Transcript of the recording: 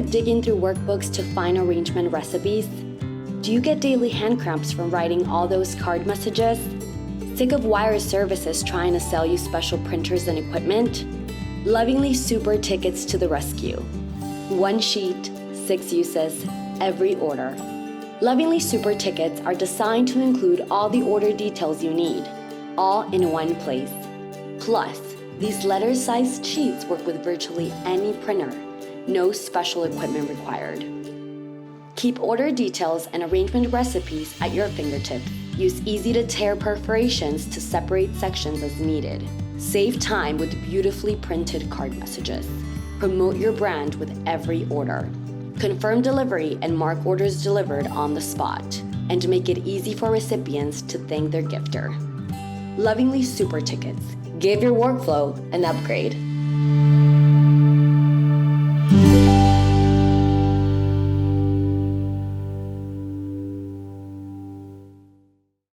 of digging through workbooks to find arrangement recipes? Do you get daily hand cramps from writing all those card messages? Sick of wire services trying to sell you special printers and equipment? Lovingly SuperTickets to the rescue. One sheet, 6 uses, every order. Lovingly SuperTickets are designed to include all the order details you need, all in one place. Plus, these letter-sized sheets work with virtually any printer. No special equipment required. Keep order details and arrangement recipes at your fingertips. Use easy-to-tear perforations to separate sections as needed. Save time with beautifully printed card messages. Promote your brand with every order. Confirm delivery and mark orders delivered on the spot. And make it easy for recipients to thank their gifter. Lovingly SuperTickets. Give your workflow an upgrade.